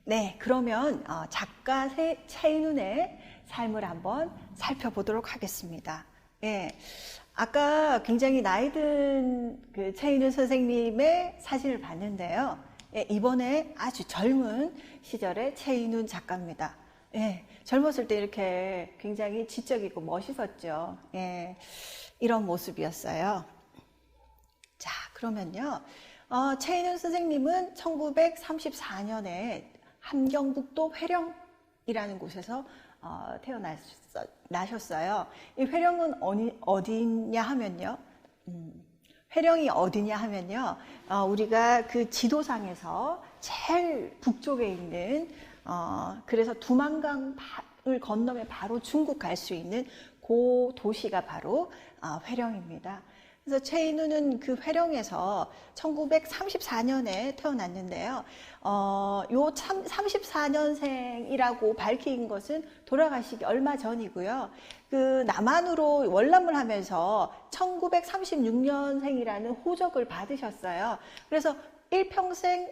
네, 그러면 작가 최인훈의 삶을 한번 살펴보도록 하겠습니다. 예, 아까 굉장히 나이 든 그 최인훈 선생님의 사진을 봤는데요. 예, 이번에 아주 젊은 시절의 최인훈 작가입니다. 예, 젊었을 때 이렇게 굉장히 지적이고 멋있었죠. 예, 이런 모습이었어요. 자, 그러면요. 최인훈 선생님은 1934년에 함경북도 회령이라는 곳에서 태어나셨어요. 이 회령은 어디냐 하면요. 회령이 어디냐 하면요. 우리가 그 지도상에서 제일 북쪽에 있는, 그래서 두만강을 건너면 바로 중국 갈 수 있는 그 도시가 바로 회령입니다. 그래서 최인훈은 그 회령에서 1934년에 태어났는데요. 요 34년생이라고 밝힌 것은 돌아가시기 얼마 전이고요. 그 남한으로 월남을 하면서 1936년생이라는 호적을 받으셨어요. 그래서 일평생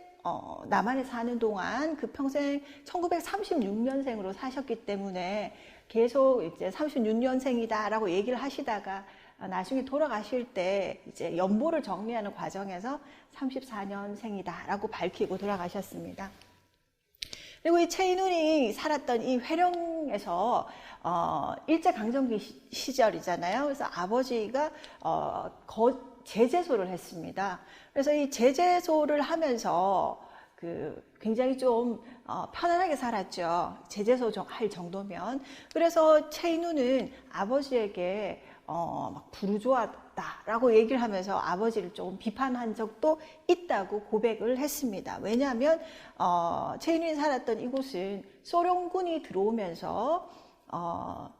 남한에 사는 동안 그 평생 1936년생으로 사셨기 때문에 계속 이제 36년생이다라고 얘기를 하시다가 나중에 돌아가실 때 이제 연보를 정리하는 과정에서 34년생이다라고 밝히고 돌아가셨습니다. 그리고 이 최인훈이 살았던 이 회령에서 일제강점기 시절이잖아요. 그래서 아버지가 제재소를 했습니다. 그래서 이 제재소를 하면서 굉장히 좀 편안하게 살았죠. 제재소 할 정도면. 그래서 최인훈은 아버지에게 막 부르주아다라고 얘기를 하면서 아버지를 조금 비판한 적도 있다고 고백을 했습니다. 왜냐하면 최인훈이 살았던 이곳은 소련군이 들어오면서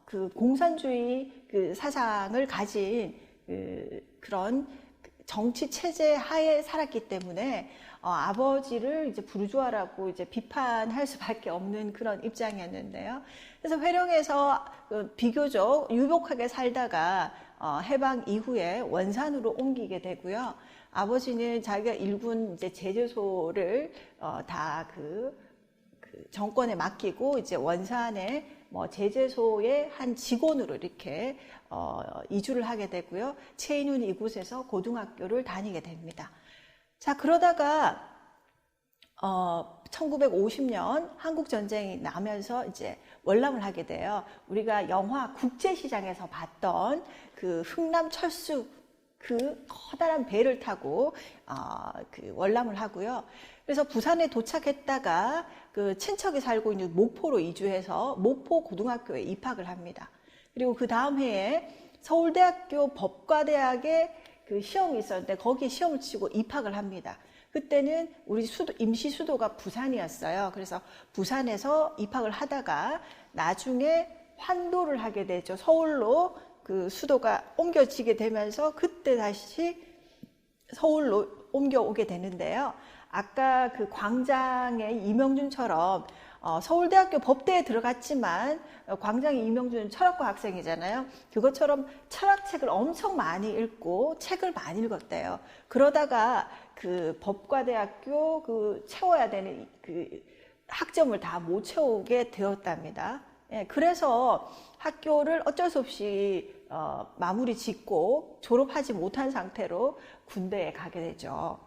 그 공산주의 그 사상을 가진 그런 정치 체제 하에 살았기 때문에 아버지를 이제 부르주아라고 이제 비판할 수밖에 없는 그런 입장이었는데요. 그래서 회령에서 비교적 유복하게 살다가 해방 이후에 원산으로 옮기게 되고요. 아버지는 자기가 일군 이제 제재소를 다 그 정권에 맡기고 이제 원산에 제재소의 한 직원으로 이렇게 이주를 하게 되고요. 최인훈이 이곳에서 고등학교를 다니게 됩니다. 자, 그러다가 1950년 한국전쟁이 나면서 이제 월남을 하게 돼요. 우리가 영화 국제시장에서 봤던 그 흥남 철수 그 커다란 배를 타고 그 월남을 하고요. 그래서 부산에 도착했다가 그 친척이 살고 있는 목포로 이주해서 목포 고등학교에 입학을 합니다. 그리고 그 다음 해에 서울대학교 법과대학에 그 시험이 있었는데 거기에 시험을 치고 입학을 합니다. 그때는 우리 임시 수도가 부산이었어요. 그래서 부산에서 입학을 하다가 나중에 환도를 하게 되죠. 서울로 그 수도가 옮겨지게 되면서 그때 다시 서울로 옮겨오게 되는데요. 아까 그 광장의 이명준처럼 서울대학교 법대에 들어갔지만 광장의 이명준은 철학과 학생이잖아요. 그것처럼 철학책을 엄청 많이 읽고 책을 많이 읽었대요. 그러다가 그 법과대학교 그 채워야 되는 그 학점을 다 못 채우게 되었답니다. 예, 그래서 학교를 어쩔 수 없이 마무리 짓고 졸업하지 못한 상태로 군대에 가게 되죠.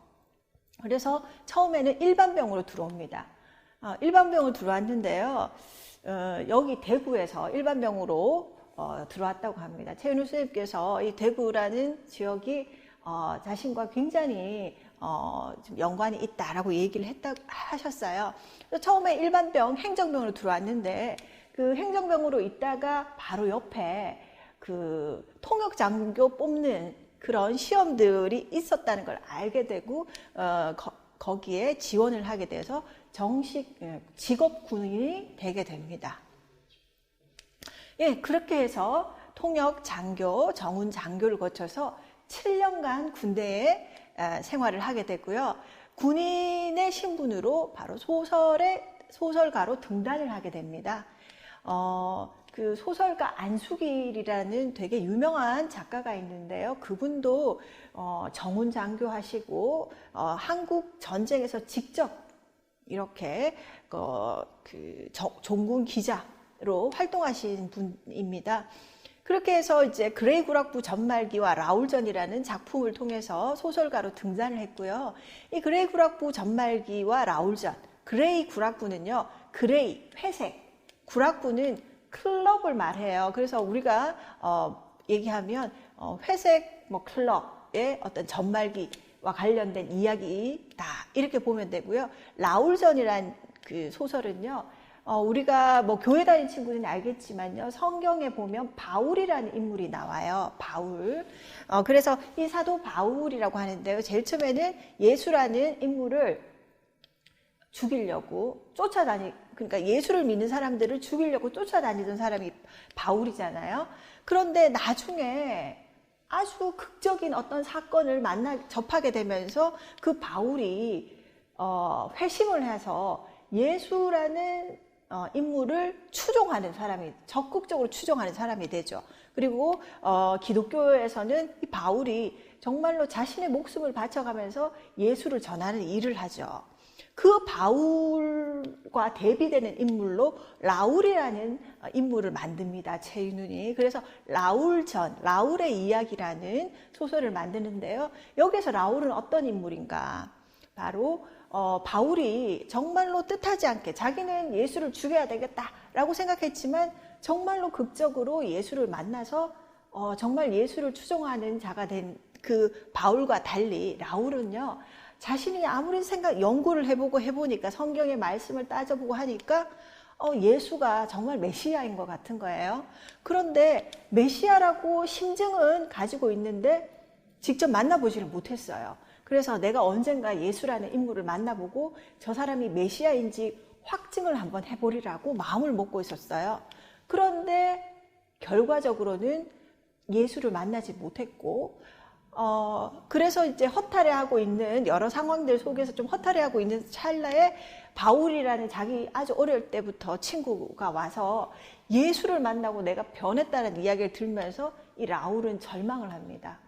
그래서 처음에는 일반병으로 들어옵니다. 일반병으로 들어왔는데요. 여기 대구에서 일반병으로 들어왔다고 합니다. 최인훈 선생님께서 이 대구라는 지역이 자신과 굉장히 좀 연관이 있다라고 얘기를 하셨어요. 처음에 일반병, 행정병으로 들어왔는데 그 행정병으로 있다가 바로 옆에 그 통역장교 뽑는 그런 시험들이 있었다는 걸 알게 되고 거기에 지원을 하게 돼서 정식 직업 군인이 되게 됩니다. 예, 그렇게 해서 통역 장교, 정훈 장교를 거쳐서 7년간 군대에 생활을 하게 되고요. 군인의 신분으로 바로 소설가로 등단을 하게 됩니다. 그 소설가 안수길이라는 되게 유명한 작가가 있는데요. 그분도 정훈 장교 하시고 한국 전쟁에서 직접 이렇게 종군 기자로 활동하신 분입니다. 그렇게 해서 이제 그레이 구락부 전말기와 라울전이라는 작품을 통해서 소설가로 등장을 했고요. 이 그레이 구락부 전말기와 라울전, 그레이 구락부는요, 그레이, 회색, 구락부는 클럽을 말해요. 그래서 우리가 얘기하면 회색 클럽의 어떤 전말기와 관련된 이야기다 이렇게 보면 되고요. 라울전이란 그 소설은요, 우리가 교회 다니는 친구들은 알겠지만요, 성경에 보면 바울이라는 인물이 나와요. 바울. 그래서 이 사도 바울이라고 하는데요, 제일 처음에는 예수라는 인물을 죽이려고 그러니까 예수를 믿는 사람들을 죽이려고 쫓아다니던 사람이 바울이잖아요. 그런데 나중에 아주 극적인 어떤 사건을 접하게 되면서 그 바울이 회심을 해서 예수라는 인물을 적극적으로 추종하는 사람이 되죠. 그리고 기독교에서는 이 바울이 정말로 자신의 목숨을 바쳐가면서 예수를 전하는 일을 하죠. 그 바울과 대비되는 인물로 라울이라는 인물을 만듭니다. 최인훈이. 그래서 라울전, 라울의 이야기라는 소설을 만드는데요. 여기서 라울은 어떤 인물인가? 바로 바울이 정말로 뜻하지 않게 자기는 예수를 죽여야 되겠다라고 생각했지만 정말로 극적으로 예수를 만나서 정말 예수를 추종하는 자가 된 그 바울과 달리 라울은요, 자신이 아무리 연구를 해보니까 성경의 말씀을 따져보고 하니까 예수가 정말 메시아인 것 같은 거예요. 그런데 메시아라고 심증은 가지고 있는데 직접 만나보지를 못했어요. 그래서 내가 언젠가 예수라는 인물을 만나보고 저 사람이 메시아인지 확증을 한번 해보리라고 마음을 먹고 있었어요. 그런데 결과적으로는 예수를 만나지 못했고, 그래서 이제 허탈해하고 있는 여러 상황들 속에서 좀 허탈해하고 있는 찰나에 바울이라는 자기 아주 어릴 때부터 친구가 와서 예수를 만나고 내가 변했다는 이야기를 들으면서 이 라울은 절망을 합니다.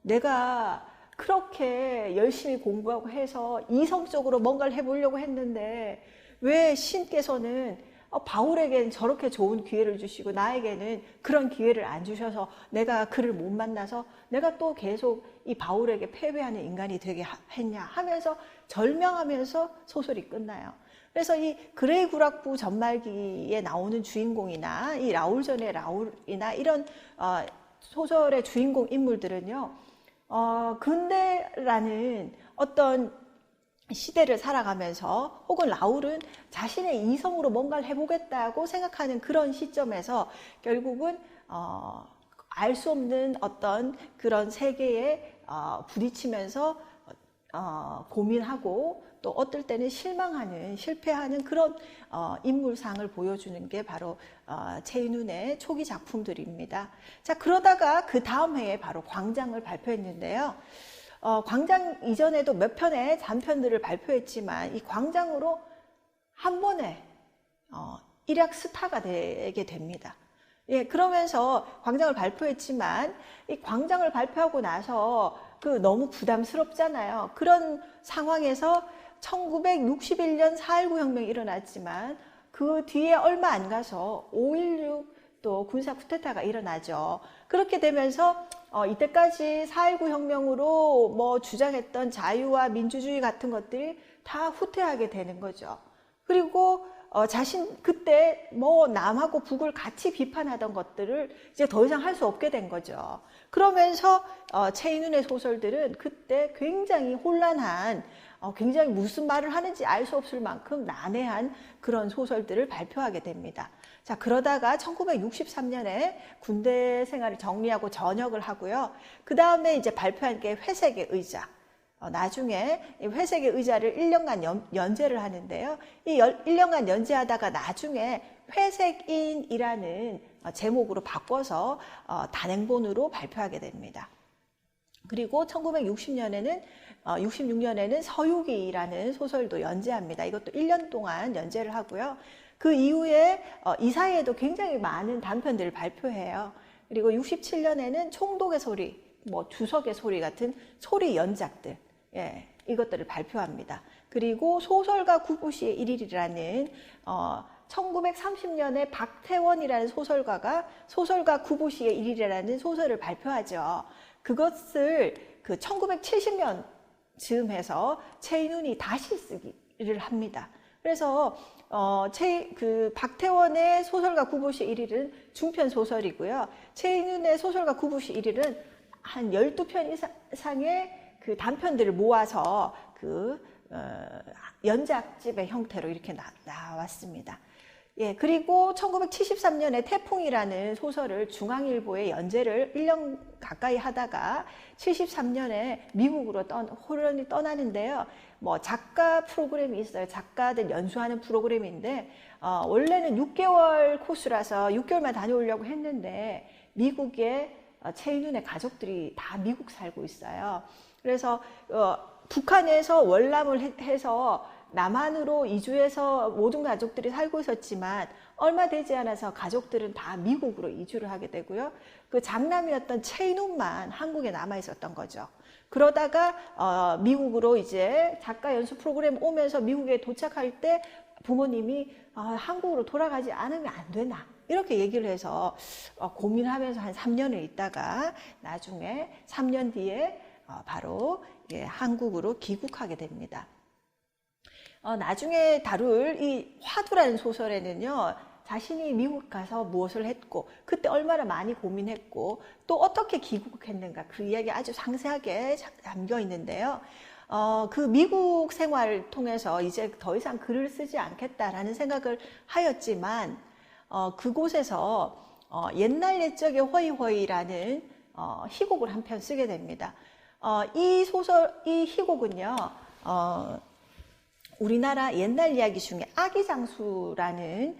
내가 그렇게 열심히 공부하고 해서 이성적으로 뭔가를 해보려고 했는데 왜 신께서는 바울에게는 저렇게 좋은 기회를 주시고 나에게는 그런 기회를 안 주셔서 내가 그를 못 만나서 내가 또 계속 이 바울에게 패배하는 인간이 되게 했냐 하면서 절명하면서 소설이 끝나요. 그래서 이 그레이 구락부 전말기에 나오는 주인공이나 이 라울전의 라울이나 이런 소설의 주인공 인물들은요, 근대라는 어떤 시대를 살아가면서 혹은 라울은 자신의 이성으로 뭔가를 해보겠다고 생각하는 그런 시점에서 결국은 알 수 없는 어떤 그런 세계에 부딪히면서 고민하고 또 어떨 때는 실패하는 그런 인물상을 보여주는 게 바로 최인훈의 초기 작품들입니다. 자, 그러다가 그 다음 해에 바로 광장을 발표했는데요. 광장 이전에도 몇 편의 단편들을 발표했지만 이 광장으로 한 번에 일약 스타가 되게 됩니다. 예, 그러면서 광장을 발표했지만 이 광장을 발표하고 나서 너무 부담스럽잖아요. 그런 상황에서 1961년 4.19 혁명이 일어났지만 그 뒤에 얼마 안 가서 5.16 또 군사 쿠데타가 일어나죠. 그렇게 되면서 이때까지 4.19 혁명으로 주장했던 자유와 민주주의 같은 것들이 다 후퇴하게 되는 거죠. 그리고 그때 남하고 북을 같이 비판하던 것들을 이제 더 이상 할 수 없게 된 거죠. 그러면서 최인훈의 소설들은 그때 굉장히 혼란한, 굉장히 무슨 말을 하는지 알 수 없을 만큼 난해한 그런 소설들을 발표하게 됩니다. 자, 그러다가 1963년에 군대 생활을 정리하고 전역을 하고요. 그 다음에 이제 발표한 게 회색의 의자. 나중에 회색의 의자를 1년간 연재를 하는데요. 이 1년간 연재하다가 나중에 회색인이라는 제목으로 바꿔서 단행본으로 발표하게 됩니다. 그리고 1966년에는 서유기라는 소설도 연재합니다. 이것도 1년 동안 연재를 하고요. 그 이후에 이 사이에도 굉장히 많은 단편들을 발표해요. 그리고 67년에는 총독의 소리, 주석의 소리 같은 소리 연작들. 예, 이것들을 발표합니다. 그리고 소설가 구부시의 일일이라는 1930년에 박태원이라는 소설가가 소설가 구부시의 일일이라는 소설을 발표하죠. 그것을 그 1970년 즈음해서 최인훈이 다시 쓰기를 합니다. 그래서 그 박태원의 소설가 구부시 1일은 중편 소설이고요. 최인훈의 소설가 구부시 1일은 한 12편 이상의 그 단편들을 모아서 그 연작집의 형태로 이렇게 나왔습니다. 예, 그리고 1973년에 태풍이라는 소설을 중앙일보에 연재를 1년 가까이 하다가 73년에 미국으로 호련히 떠나는데요. 뭐 작가 프로그램이 있어요. 작가들 연수하는 프로그램인데 원래는 6개월 코스라서 6개월만 다녀오려고 했는데 미국에 최인훈의 가족들이 다 미국 살고 있어요. 그래서 북한에서 월남을 해서 남한으로 이주해서 모든 가족들이 살고 있었지만 얼마 되지 않아서 가족들은 다 미국으로 이주를 하게 되고요. 그 장남이었던 최인훈만 한국에 남아 있었던 거죠. 그러다가 미국으로 이제 작가 연수 프로그램 오면서 미국에 도착할 때 부모님이 한국으로 돌아가지 않으면 안 되나 이렇게 얘기를 해서 고민하면서 한 3년을 있다가 나중에 3년 뒤에 바로 한국으로 귀국하게 됩니다. 나중에 다룰 이 화두라는 소설에는요, 자신이 미국 가서 무엇을 했고, 그때 얼마나 많이 고민했고, 또 어떻게 귀국했는가, 그 이야기 아주 상세하게 담겨 있는데요. 그 미국 생활을 통해서 이제 더 이상 글을 쓰지 않겠다라는 생각을 하였지만, 그곳에서 옛날 옛적의 허이허이라는 희곡을 한 편 쓰게 됩니다. 이 희곡은요, 우리나라 옛날 이야기 중에 아기장수라는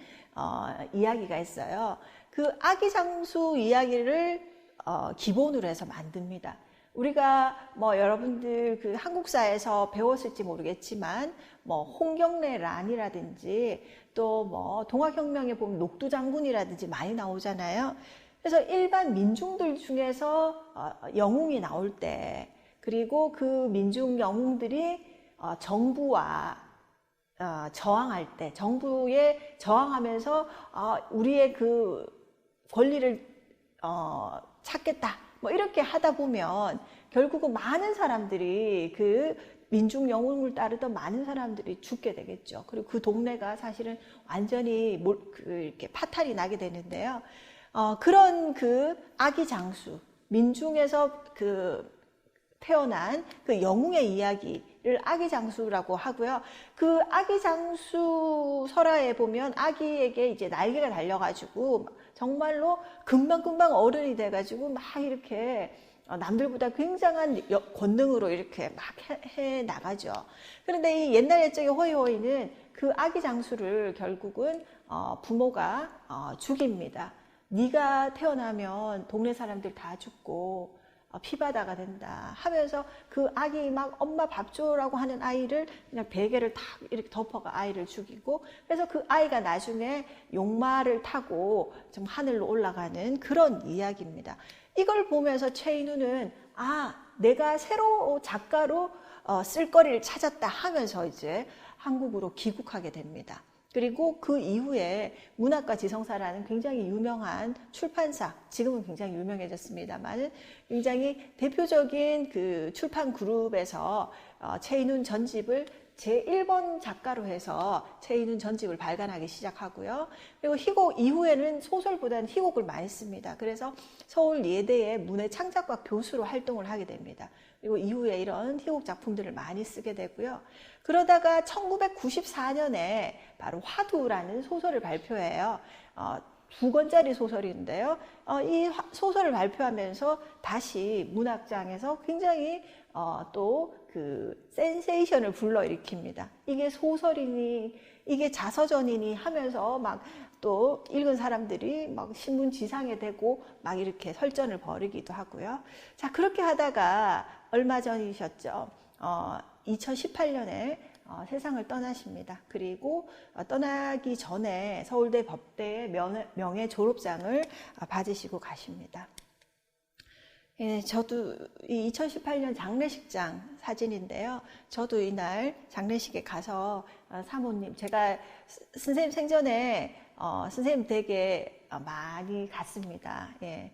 이야기가 있어요. 그 아기장수 이야기를 기본으로 해서 만듭니다. 우리가 뭐 여러분들 그 한국사에서 배웠을지 모르겠지만 뭐 홍경래 란이라든지 또 뭐 동학혁명에 보면 녹두장군이라든지 많이 나오잖아요. 그래서 일반 민중들 중에서 영웅이 나올 때 그리고 그 민중 영웅들이 정부와 저항할 때 정부에 저항하면서 우리의 그 권리를 찾겠다 뭐 이렇게 하다 보면 결국은 많은 사람들이 그 민중 영웅을 따르던 많은 사람들이 죽게 되겠죠. 그리고 그 동네가 사실은 완전히 이렇게 파탈이 나게 되는데요. 그런 그 아기 장수 민중에서 그 태어난 그 영웅의 이야기를 아기장수라고 하고요. 그 아기장수 설화에 보면 아기에게 이제 날개가 달려가지고 정말로 금방금방 어른이 돼가지고 막 이렇게 남들보다 굉장한 권능으로 이렇게 막 해 나가죠. 그런데 이 옛날 옛적의 호이호이는 그 아기장수를 결국은 부모가 죽입니다. 네가 태어나면 동네 사람들 다 죽고 피바다가 된다 하면서 그 아기 막 엄마 밥 줘라고 하는 아이를 그냥 베개를 탁 이렇게 덮어가 아이를 죽이고 그래서 그 아이가 나중에 용마를 타고 좀 하늘로 올라가는 그런 이야기입니다. 이걸 보면서 최인훈은 내가 새로 작가로 쓸거리를 찾았다 하면서 이제 한국으로 귀국하게 됩니다. 그리고 그 이후에 문학과 지성사라는 굉장히 유명한 출판사, 지금은 굉장히 유명해졌습니다만 굉장히 대표적인 그 출판 그룹에서 최인훈 전집을 제1번 작가로 해서 최인훈 전집을 발간하기 시작하고요. 그리고 희곡 이후에는 소설보다는 희곡을 많이 씁니다. 그래서 서울 예대의 문해창작과 교수로 활동을 하게 됩니다. 그리고 이후에 이런 희곡 작품들을 많이 쓰게 되고요. 그러다가 1994년에 바로 화두라는 소설을 발표해요. 2권짜리 소설인데요. 이 소설을 발표하면서 다시 문학장에서 굉장히 또 그 센세이션을 불러일으킵니다. 이게 소설이니 이게 자서전이니 하면서 막 또 읽은 사람들이 막 신문 지상에 대고 막 이렇게 설전을 벌이기도 하고요. 자, 그렇게 하다가 얼마 전이셨죠. 2018년에 세상을 떠나십니다. 그리고 떠나기 전에 서울대 법대의 명예 졸업장을 받으시고 가십니다. 예, 저도 이 2018년 장례식장 사진인데요. 저도 이날 장례식에 가서 사모님, 제가 선생님 생전에 선생님 댁에 많이 갔습니다. 예.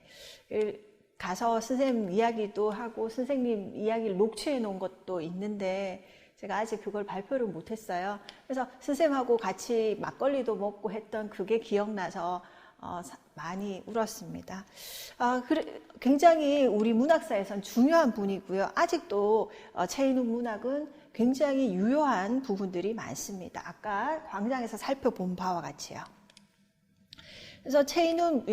가서 선생님 이야기도 하고 선생님 이야기를 녹취해 놓은 것도 있는데 제가 아직 그걸 발표를 못했어요. 그래서 선생님하고 같이 막걸리도 먹고 했던 그게 기억나서 많이 울었습니다. 굉장히 우리 문학사에선 중요한 분이고요. 아직도 최인훈 문학은 굉장히 유효한 부분들이 많습니다. 아까 광장에서 살펴본 바와 같이요. 그래서 최인훈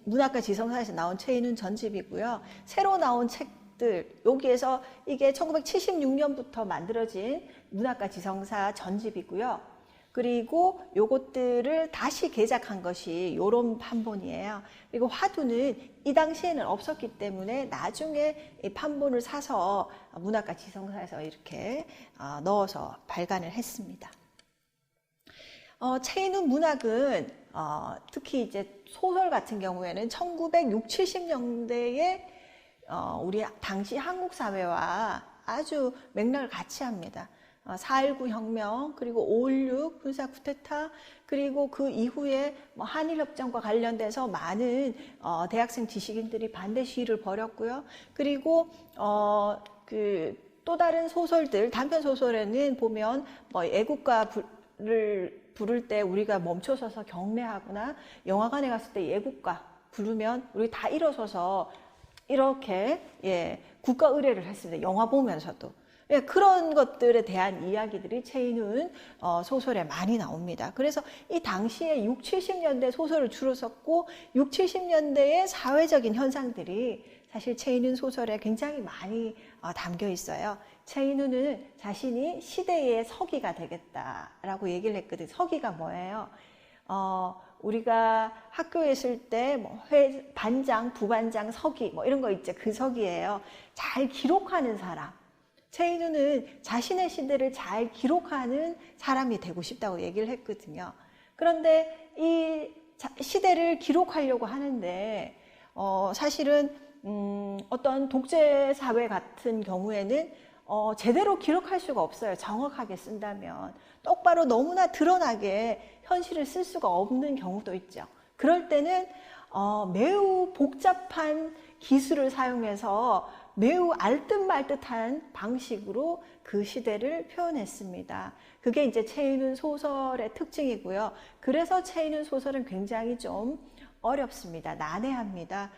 문학과 지성사에서 나온 최인훈 전집이고요. 새로 나온 책들, 여기에서 이게 1976년부터 만들어진 문학과 지성사 전집이고요. 그리고 요것들을 다시 개작한 것이 요런 판본이에요. 그리고 화두는 이 당시에는 없었기 때문에 나중에 이 판본을 사서 문학과 지성사에서 이렇게 넣어서 발간을 했습니다. 최인훈 문학은 특히 이제 소설 같은 경우에는 1960, 70년대에 우리 당시 한국 사회와 아주 맥락을 같이 합니다. 4.19 혁명, 그리고 5.16 군사 쿠데타, 그리고 그 이후에 한일협정과 관련돼서 많은 대학생 지식인들이 반대 시위를 벌였고요. 그리고 또 다른 소설들, 단편 소설에는 보면 애국가를 부를 때 우리가 멈춰서서 경례하거나 영화관에 갔을 때 애국가 부르면 우리 다 일어서서 이렇게 국가 의례를 했습니다. 영화 보면서도. 그런 것들에 대한 이야기들이 최인훈 소설에 많이 나옵니다. 그래서 이 당시에 60, 70년대 소설을 주로 썼고 60, 70년대의 사회적인 현상들이 사실 최인훈 소설에 굉장히 많이 담겨 있어요. 최인훈은 자신이 시대의 서기가 되겠다라고 얘기를 했거든요. 서기가 뭐예요? 우리가 학교에 있을 때 반장, 부반장, 서기 이런 거 있죠. 그 서기예요. 잘 기록하는 사람. 최인훈은 자신의 시대를 잘 기록하는 사람이 되고 싶다고 얘기를 했거든요. 그런데 이 시대를 기록하려고 하는데 사실은 어떤 독재 사회 같은 경우에는 제대로 기록할 수가 없어요. 정확하게 쓴다면. 똑바로 너무나 드러나게 현실을 쓸 수가 없는 경우도 있죠. 그럴 때는 매우 복잡한 기술을 사용해서 매우 알듯말듯한 방식으로 그 시대를 표현했습니다. 그게 이제 최인훈 소설의 특징이고요. 그래서 최인훈 소설은 굉장히 좀 어렵습니다. 난해합니다.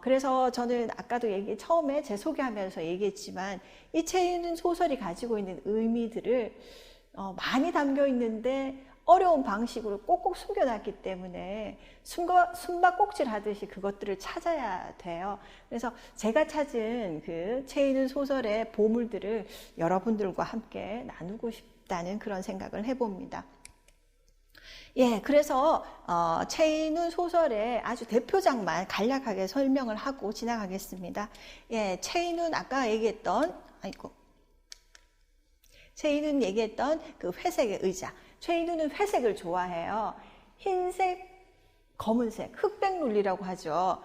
그래서 저는 아까도 처음에 제 소개하면서 얘기했지만 이 최인훈 소설이 가지고 있는 의미들을 많이 담겨 있는데 어려운 방식으로 꼭꼭 숨겨놨기 때문에 숨바꼭질 하듯이 그것들을 찾아야 돼요. 그래서 제가 찾은 그 최인훈 소설의 보물들을 여러분들과 함께 나누고 싶다는 그런 생각을 해봅니다. 그래서 최인훈 소설의 아주 대표작만 간략하게 설명을 하고 지나가겠습니다. 최인훈 아까 얘기했던 최인훈 얘기했던 그 회색의 의자. 최인훈은 회색을 좋아해요. 흰색, 검은색, 흑백 논리라고 하죠.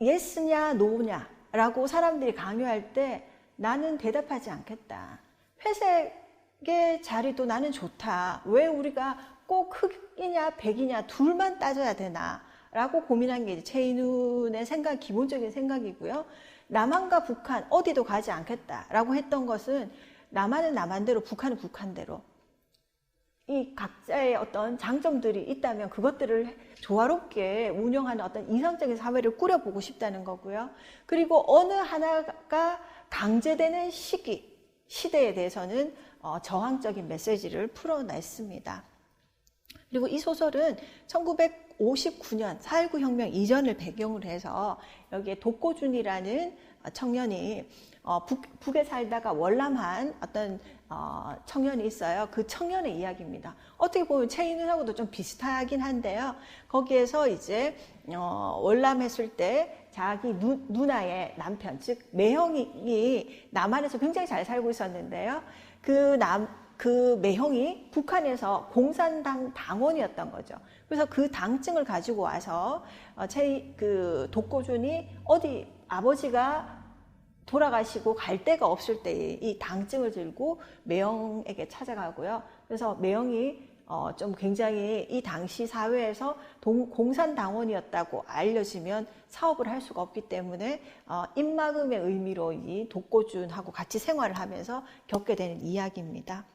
예스냐 노냐라고 사람들이 강요할 때 나는 대답하지 않겠다. 회색의 자리도 나는 좋다. 왜 우리가 꼭 흑이냐 백이냐 둘만 따져야 되나 라고 고민한 게 최인훈의 기본적인 생각이고요. 남한과 북한 어디도 가지 않겠다라고 했던 것은 남한은 남한대로 북한은 북한대로 이 각자의 어떤 장점들이 있다면 그것들을 조화롭게 운영하는 어떤 이상적인 사회를 꾸려보고 싶다는 거고요. 그리고 어느 하나가 강제되는 시대에 대해서는 저항적인 메시지를 풀어냈습니다. 그리고 이 소설은 1959년 4.19 혁명 이전을 배경으로 해서 여기에 독고준이라는 청년이 북에 살다가 월남한 어떤 청년이 있어요. 그 청년의 이야기입니다. 어떻게 보면 최인훈하고도 좀 비슷하긴 한데요. 거기에서 이제 월남했을 때 자기 누나의 남편, 즉 매형이 남한에서 굉장히 잘 살고 있었는데요. 그 매형이 북한에서 공산당 당원이었던 거죠. 그래서 그 당증을 가지고 와서 그 독고준이 어디 아버지가 돌아가시고 갈 데가 없을 때 이 당증을 들고 매형에게 찾아가고요. 그래서 매형이 좀 굉장히 이 당시 사회에서 공산당원이었다고 알려지면 사업을 할 수가 없기 때문에 입막음의 의미로 이 독고준하고 같이 생활을 하면서 겪게 되는 이야기입니다.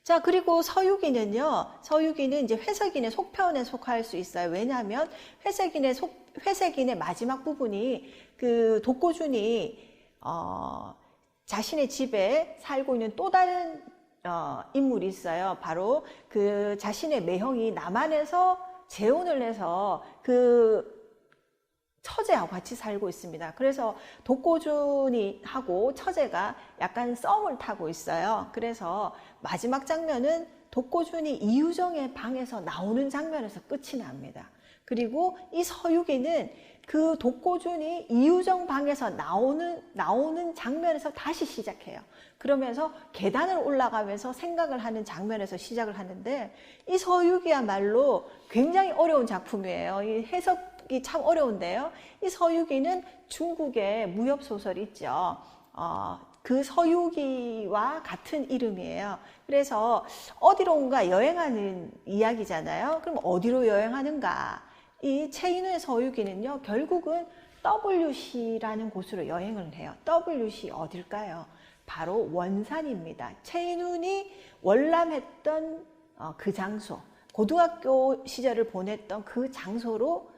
자, 그리고 서유기는요, 서유기는 이제 회색인의 속편에 속할 수 있어요. 왜냐하면 회색인의 마지막 부분이 그 독고준이 자신의 집에 살고 있는 또 다른 인물이 있어요. 바로 그 자신의 매형이 남한에서 재혼을 해서 그 처제하고 같이 살고 있습니다. 그래서 독고준이 하고 처제가 약간 썸을 타고 있어요. 그래서 마지막 장면은 독고준이 이유정의 방에서 나오는 장면에서 끝이 납니다. 그리고 이 서유기는 그 독고준이 이유정 방에서 나오는 장면에서 다시 시작해요. 그러면서 계단을 올라가면서 생각을 하는 장면에서 시작을 하는데, 이 서유기야말로 굉장히 어려운 작품이에요. 이 해석이 참 어려운데요. 이 서유기는 중국의 무협소설이 있죠. 그 서유기와 같은 이름이에요. 그래서 어디론가 여행하는 이야기잖아요. 그럼 어디로 여행하는가? 이 최인우의 서유기는요, 결국은 WC라는 곳으로 여행을 해요. WC 어딜까요? 바로 원산입니다. 최인훈이 월남했던 그 장소, 고등학교 시절을 보냈던 그 장소로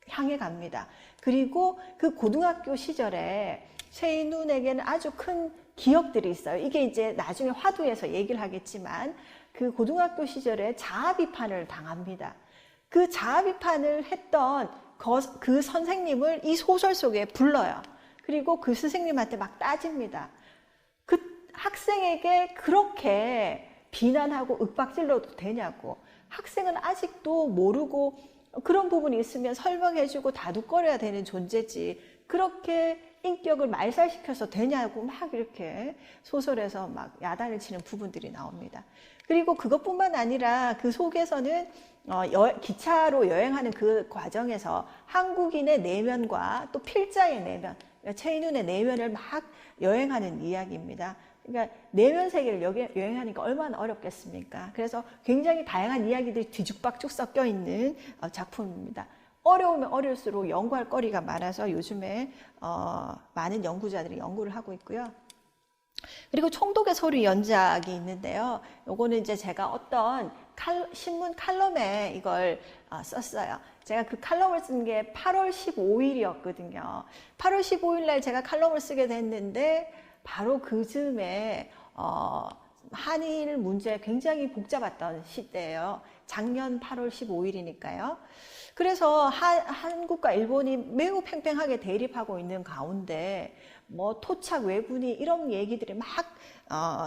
향해 갑니다. 그리고 그 고등학교 시절에 최인훈에게는 아주 큰 기억들이 있어요. 이게 이제 나중에 화두에서 얘기를 하겠지만, 그 고등학교 시절에 자아 비판을 당합니다. 그 자아 비판을 했던 그 선생님을 이 소설 속에 불러요. 그리고 그 선생님한테 막 따집니다. 그 학생에게 그렇게 비난하고 윽박질러도 되냐고. 학생은 아직도 모르고 그런 부분이 있으면 설명해주고 다독거려야 되는 존재지, 그렇게 인격을 말살시켜서 되냐고 막 이렇게 소설에서 막 야단을 치는 부분들이 나옵니다. 그리고 그것뿐만 아니라 그 속에서는 기차로 여행하는 그 과정에서 한국인의 내면과 또 필자의 내면, 최인훈의 내면을 막 여행하는 이야기입니다. 그러니까 내면 세계를 여행하니까 얼마나 어렵겠습니까? 그래서 굉장히 다양한 이야기들이 뒤죽박죽 섞여 있는 작품입니다. 어려우면 어려울수록 연구할 거리가 많아서 요즘에 많은 연구자들이 연구를 하고 있고요. 그리고 총독의 소리 연작이 있는데요. 요거는 이제 제가 어떤 신문 칼럼에 이걸 썼어요. 제가 그 칼럼을 쓴 게 8월 15일이었거든요. 8월 15일 날 제가 칼럼을 쓰게 됐는데, 바로 그 즈음에 한일 문제 굉장히 복잡했던 시대예요. 작년 8월 15일이니까요. 그래서 한국과 일본이 매우 팽팽하게 대립하고 있는 가운데 뭐 토착 왜군이 이런 얘기들이 막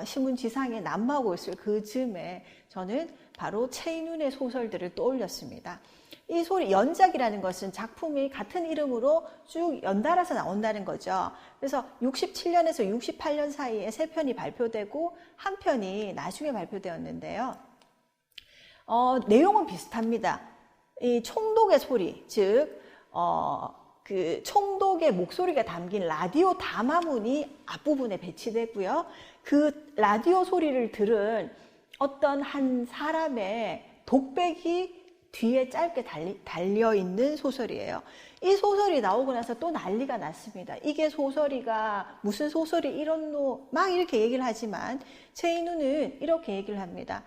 신문지상에 난무하고 있을 그 즈음에 저는 바로 최인훈의 소설들을 떠올렸습니다. 이 소리 연작이라는 것은 작품이 같은 이름으로 쭉 연달아서 나온다는 거죠. 그래서 67년에서 68년 사이에 3편이 발표되고 1편이 나중에 발표되었는데요. 내용은 비슷합니다. 이 총독의 소리, 즉 그 총독의 목소리가 담긴 라디오 담화문이 앞부분에 배치되고요. 그 라디오 소리를 들은 어떤 한 사람의 독백이 뒤에 짧게 달려있는 소설이에요. 이 소설이 나오고 나서 또 난리가 났습니다. 이게 소설이가 무슨 소설이 이렇노 막 이렇게 얘기를 하지만 최인훈은 이렇게 얘기를 합니다.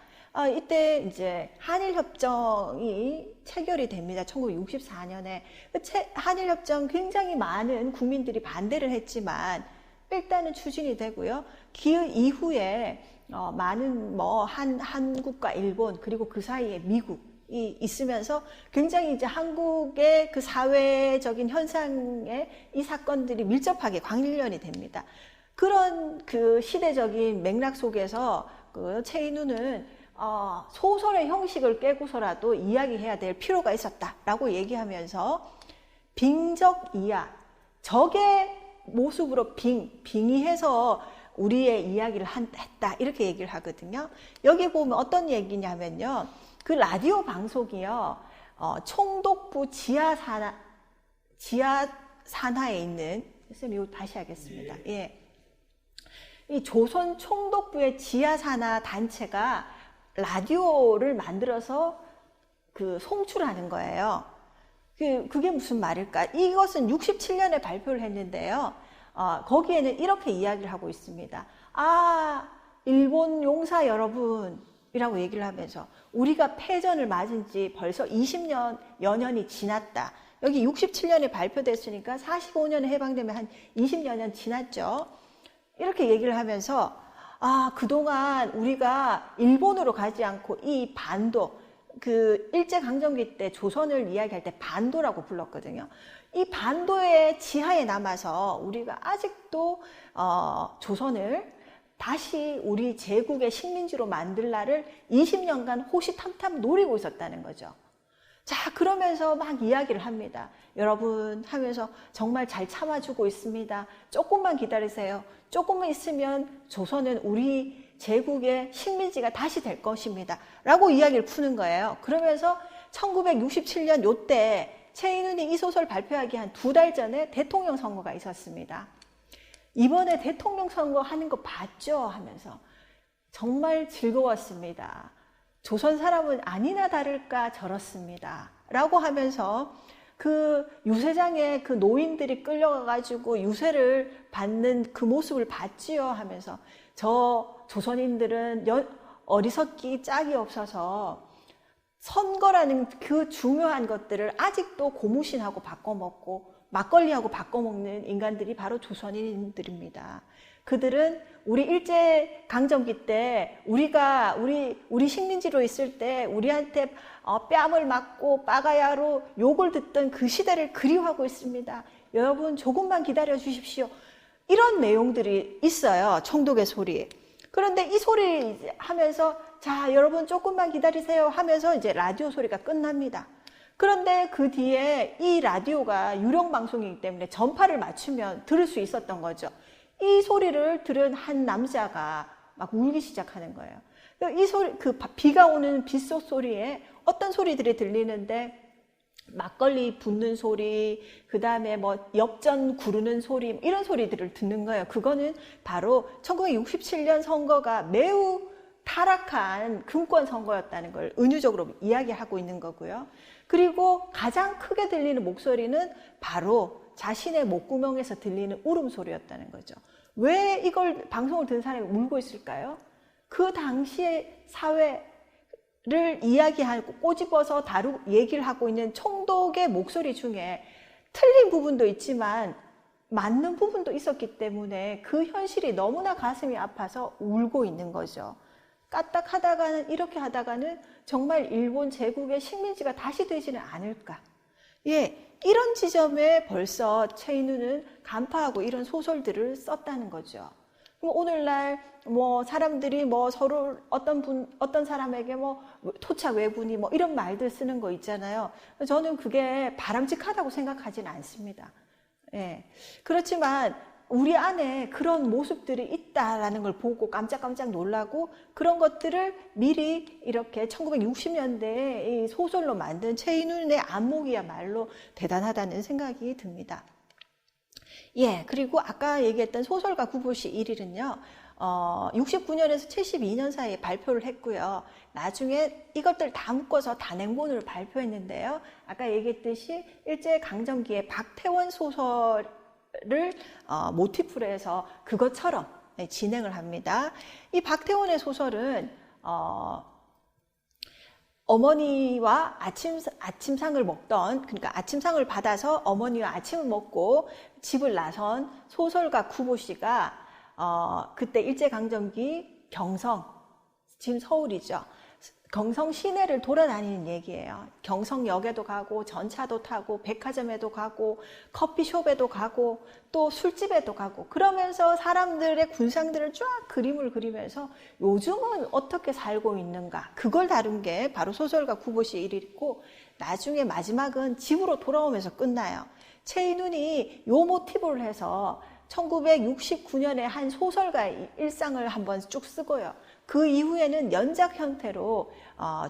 이때 이제 한일협정이 체결이 됩니다. 1964년에. 한일협정 굉장히 많은 국민들이 반대를 했지만 일단은 추진이 되고요. 그 이후에 많은 한국과 일본 그리고 그 사이에 미국이 있으면서 굉장히 이제 한국의 그 사회적인 현상에 이 사건들이 밀접하게 관련이 됩니다. 그런 그 시대적인 맥락 속에서 그 최인훈은 소설의 형식을 깨고서라도 이야기해야 될 필요가 있었다라고 얘기하면서 빙적 이야, 적의 모습으로 빙의해서 우리의 이야기를 했다 이렇게 얘기를 하거든요. 여기 보면 어떤 얘기냐면요, 그 라디오 방송이요, 총독부 지하 산하에 있는, 선생님 이거 다시 하겠습니다. 예. 이 조선 총독부의 지하 산하 단체가 라디오를 만들어서 그 송출하는 거예요. 그게 무슨 말일까? 이것은 67년에 발표를 했는데요. 거기에는 이렇게 이야기를 하고 있습니다. 일본 용사 여러분이라고 얘기를 하면서 우리가 패전을 맞은 지 벌써 20여 년이 지났다. 여기 67년에 발표됐으니까 45년에 해방되면 한 20여 년 지났죠. 이렇게 얘기를 하면서 그동안 우리가 일본으로 가지 않고 이 반도, 그 일제강점기 때 조선을 이야기할 때 반도라고 불렀거든요. 이 반도의 지하에 남아서 우리가 아직도 조선을 다시 우리 제국의 식민지로 만들 날을 20년간 호시탐탐 노리고 있었다는 거죠. 자, 그러면서 막 이야기를 합니다. 여러분 하면서 정말 잘 참아주고 있습니다. 조금만 기다리세요. 조금만 있으면 조선은 우리 제국의 식민지가 다시 될 것입니다. 라고 이야기를 푸는 거예요. 그러면서 1967년 요때 최인훈이 이 소설 발표하기 한 2달 전에 대통령 선거가 있었습니다. 이번에 대통령 선거 하는 거 봤죠? 하면서 정말 즐거웠습니다. 조선 사람은 아니나 다를까 저렇습니다. 라고 하면서 그 유세장에 그 노인들이 끌려가가지고 유세를 받는 그 모습을 봤지요? 하면서 저 조선인들은 어리석기 짝이 없어서 선거라는 그 중요한 것들을 아직도 고무신하고 바꿔먹고 막걸리하고 바꿔먹는 인간들이 바로 조선인들입니다. 그들은 우리 일제강점기 때 우리 식민지로 있을 때 우리한테 뺨을 맞고 빠가야로 욕을 듣던 그 시대를 그리워하고 있습니다. 여러분 조금만 기다려 주십시오. 이런 내용들이 있어요. 총독의 소리. 그런데 이 소리 하면서 자, 여러분 조금만 기다리세요 하면서 이제 라디오 소리가 끝납니다. 그런데 그 뒤에 이 라디오가 유령 방송이기 때문에 전파를 맞추면 들을 수 있었던 거죠. 이 소리를 들은 한 남자가 막 울기 시작하는 거예요. 이 소리, 그 비가 오는 빗속 소리에 어떤 소리들이 들리는데 막걸리 붓는 소리, 그 다음에 뭐 엽전 구르는 소리, 이런 소리들을 듣는 거예요. 그거는 바로 1967년 선거가 매우 타락한 금권 선거였다는 걸 은유적으로 이야기하고 있는 거고요. 그리고 가장 크게 들리는 목소리는 바로 자신의 목구멍에서 들리는 울음소리였다는 거죠. 왜 이걸 방송을 듣는 사람이 울고 있을까요? 그 당시의 사회를 이야기하고 꼬집어서 얘기를 하고 있는 총독의 목소리 중에 틀린 부분도 있지만 맞는 부분도 있었기 때문에 그 현실이 너무나 가슴이 아파서 울고 있는 거죠. 까딱하다가는 이렇게 하다가는 정말 일본 제국의 식민지가 다시 되지는 않을까. 예, 이런 지점에 벌써 최인훈은 간파하고 이런 소설들을 썼다는 거죠. 오늘날 뭐 사람들이 뭐 서로 어떤 사람에게 뭐 토착 외군이 뭐 이런 말들 쓰는 거 있잖아요. 저는 그게 바람직하다고 생각하지는 않습니다. 예. 그렇지만 우리 안에 그런 모습들이 있다라는 걸 보고 깜짝깜짝 놀라고 그런 것들을 미리 이렇게 1960년대에 이 소설로 만든 최인훈의 안목이야말로 대단하다는 생각이 듭니다. 예, 그리고 아까 얘기했던 소설가 구보시 1일은요, 69년에서 72년 사이에 발표를 했고요. 나중에 이것들 다 묶어서 단행본을 발표했는데요. 아까 얘기했듯이 일제강점기에 박태원 소설을 모티프로 해서 그것처럼 진행을 합니다. 이 박태원의 소설은 어머니와 아침상을 먹던, 그러니까 아침상을 받아서 어머니와 아침을 먹고 집을 나선 소설가 구보씨가 그때 일제강점기 경성, 지금 서울이죠. 경성 시내를 돌아다니는 얘기예요. 경성역에도 가고 전차도 타고 백화점에도 가고 커피숍에도 가고 또 술집에도 가고 그러면서 사람들의 군상들을 쫙 그림을 그리면서 요즘은 어떻게 살고 있는가 그걸 다룬 게 바로 소설가 구보시 일이고 나중에 마지막은 집으로 돌아오면서 끝나요. 최인훈이 요 모티브를 해서 1969년에 한 소설가의 일상을 한번 쭉 쓰고요. 그 이후에는 연작 형태로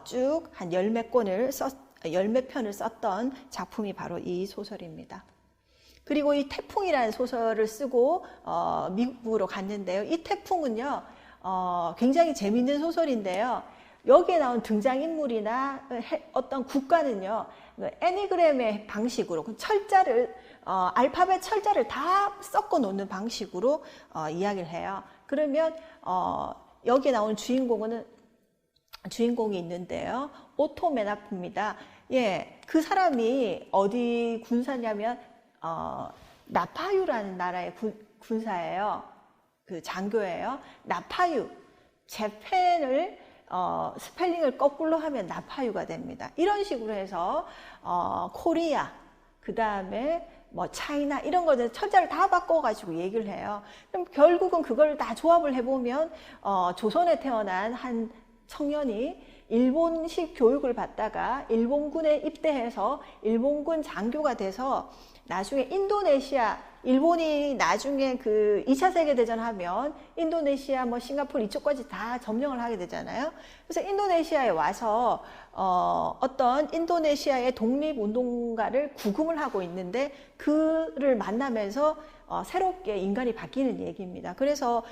쭉 한 열몇 편을 썼던 작품이 바로 이 소설입니다. 그리고 이 태풍이라는 소설을 쓰고 미국으로 갔는데요. 이 태풍은요, 굉장히 재미있는 소설인데요. 여기에 나온 등장인물이나 어떤 국가는요, 애니그램의 방식으로 철자를 알파벳 철자를 다 섞어 놓는 방식으로 이야기를 해요. 그러면 여기에 나오는 주인공이 있는데요. 오토 메나프입니다. 예, 그 사람이 어디 군사냐면 나파유라는 나라의 군사예요. 그 장교예요. 나파유, 재팬을 스펠링을 거꾸로 하면 나파유가 됩니다. 이런 식으로 해서 코리아, 그 다음에 뭐 차이나 이런 거는 철자를 다 바꿔가지고 얘기를 해요. 그럼 결국은 그걸 다 조합을 해보면 조선에 태어난 한 청년이 일본식 교육을 받다가 일본군에 입대해서 일본군 장교가 돼서 나중에 인도네시아, 일본이 나중에 그 2차 세계대전 하면 인도네시아, 뭐 싱가포르 이쪽까지 다 점령을 하게 되잖아요. 그래서 인도네시아에 와서 어떤 인도네시아의 독립운동가를 구금을 하고 있는데 그를 만나면서 새롭게 인간이 바뀌는 얘기입니다. 그래서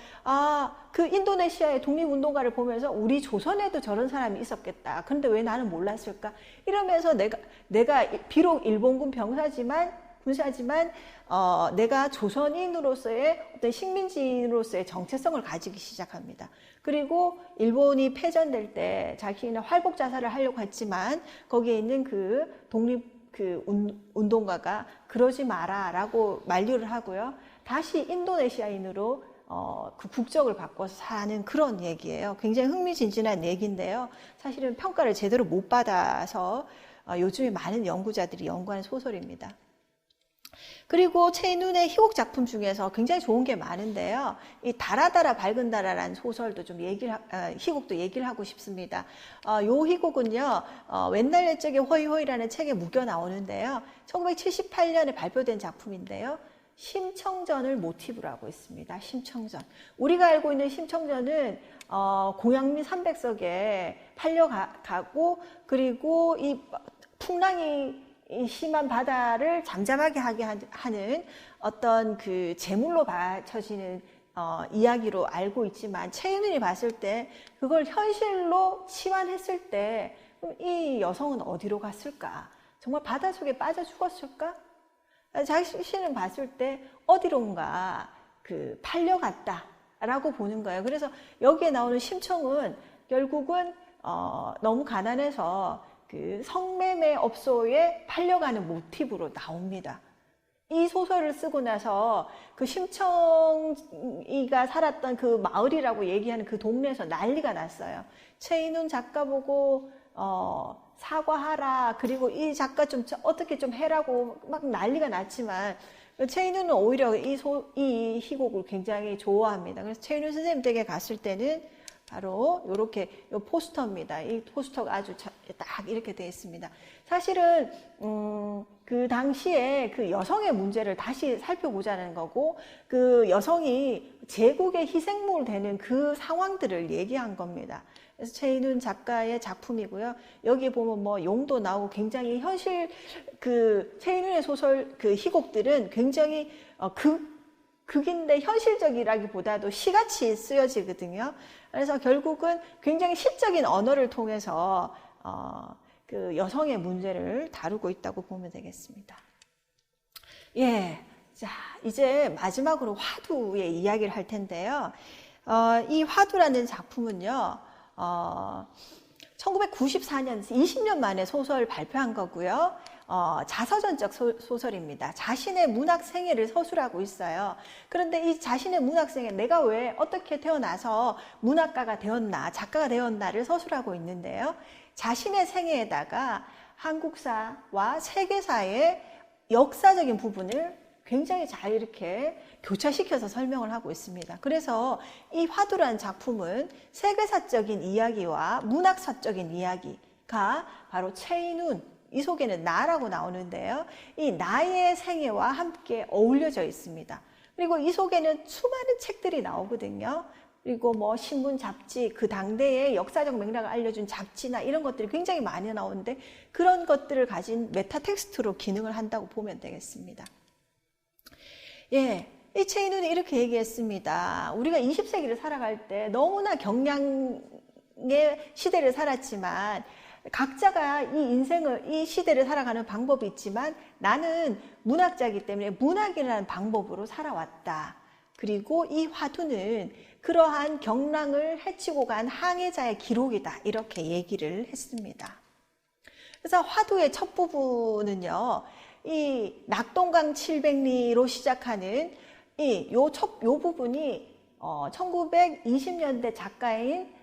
그 인도네시아의 독립운동가를 보면서 우리 조선에도 저런 사람이 있었겠다. 그런데 왜 나는 몰랐을까? 이러면서 내가 비록 일본군 군사지만 내가 조선인으로서의 어떤 식민지인으로서의 정체성을 가지기 시작합니다. 그리고 일본이 패전될 때 자기는 활복 자살을 하려고 했지만 거기에 있는 그 운동가가 그러지 마라라고 만류를 하고요. 다시 인도네시아인으로 그 국적을 바꿔서 사는 그런 얘기예요. 굉장히 흥미진진한 얘기인데요. 사실은 평가를 제대로 못 받아서 요즘에 많은 연구자들이 연구하는 소설입니다. 그리고 최인훈의 희곡 작품 중에서 굉장히 좋은 게 많은데요. 이 달아달아 밝은 달아라는 소설도 좀 희곡도 얘기를 하고 싶습니다. 요 희곡은요, 웬날 옛적에 호이호이라는 책에 묵여 나오는데요. 1978년에 발표된 작품인데요. 심청전을 모티브로 하고 있습니다. 심청전. 우리가 알고 있는 심청전은 공양미 300석에 팔려가고 그리고 이 풍랑이 심한 바다를 잠잠하게 하게 하는 어떤 그 제물로 바쳐지는 이야기로 알고 있지만 최인훈이 봤을 때 그걸 현실로 치환했을 때 이 여성은 어디로 갔을까? 정말 바다 속에 빠져 죽었을까? 자신은 봤을 때 어디론가 그 팔려갔다라고 보는 거예요. 그래서 여기에 나오는 심청은 결국은 너무 가난해서 그 성매매 업소에 팔려가는 모티브로 나옵니다. 이 소설을 쓰고 나서 그 심청이가 살았던 그 마을이라고 얘기하는 그 동네에서 난리가 났어요. 최인훈 작가 보고 사과하라, 그리고 이 작가 좀 어떻게 좀 해라고 막 난리가 났지만 최인훈은 오히려 이 희곡을 굉장히 좋아합니다. 그래서 최인훈 선생님 댁에 갔을 때는 바로 이렇게 포스터입니다. 이 포스터가 아주 딱 이렇게 되어 있습니다. 사실은 그 당시에 그 여성의 문제를 다시 살펴보자는 거고 그 여성이 제국의 희생물 되는 그 상황들을 얘기한 겁니다. 그래서 최인훈 작가의 작품이고요. 여기 보면 뭐 용도 나오고 굉장히 현실 그 최인훈의 소설 그 희곡들은 굉장히 극인데 현실적이라기보다도 시같이 쓰여지거든요. 그래서 결국은 굉장히 시적인 언어를 통해서 그 여성의 문제를 다루고 있다고 보면 되겠습니다. 예, 자 이제 마지막으로 화두의 이야기를 할 텐데요. 이 화두라는 작품은요, 1994년 20년 만에 소설 발표한 거고요. 자서전적 소설입니다. 자신의 문학 생애를 서술하고 있어요. 그런데 이 자신의 문학 생애, 내가 왜 어떻게 태어나서 문학가가 되었나, 작가가 되었나를 서술하고 있는데요. 자신의 생애에다가 한국사와 세계사의 역사적인 부분을 굉장히 잘 이렇게 교차시켜서 설명을 하고 있습니다. 그래서 이 화두라는 작품은 세계사적인 이야기와 문학사적인 이야기가 바로 최인훈, 이 속에는 나라고 나오는데요. 이 나의 생애와 함께 어울려져 있습니다. 그리고 이 속에는 수많은 책들이 나오거든요. 그리고 뭐 신문, 잡지, 그 당대의 역사적 맥락을 알려준 잡지나 이런 것들이 굉장히 많이 나오는데 그런 것들을 가진 메타 텍스트로 기능을 한다고 보면 되겠습니다. 예, 이 최인훈이 이렇게 얘기했습니다. 우리가 20세기를 살아갈 때 너무나 경량의 시대를 살았지만 각자가 이 인생을, 이 시대를 살아가는 방법이 있지만 나는 문학자이기 때문에 문학이라는 방법으로 살아왔다. 그리고 이 화두는 그러한 경랑을 헤치고 간 항해자의 기록이다. 이렇게 얘기를 했습니다. 그래서 화두의 첫 부분은요, 이 낙동강 700리로 시작하는 요 부분이 1920년대 작가인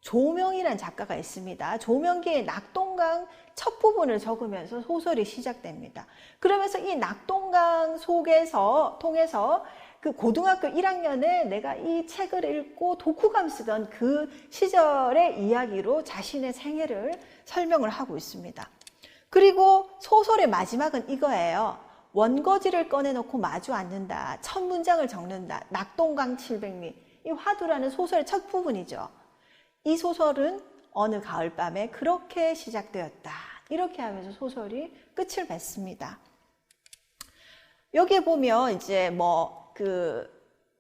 조명이라는 작가가 있습니다. 조명기의 낙동강 첫 부분을 적으면서 소설이 시작됩니다. 그러면서 이 낙동강 통해서 그 고등학교 1학년에 내가 이 책을 읽고 독후감 쓰던 그 시절의 이야기로 자신의 생애를 설명을 하고 있습니다. 그리고 소설의 마지막은 이거예요. 원거지를 꺼내놓고 마주 앉는다. 첫 문장을 적는다. 낙동강 700리. 이 화두라는 소설의 첫 부분이죠. 이 소설은 어느 가을밤에 그렇게 시작되었다. 이렇게 하면서 소설이 끝을 맺습니다. 여기에 보면 이제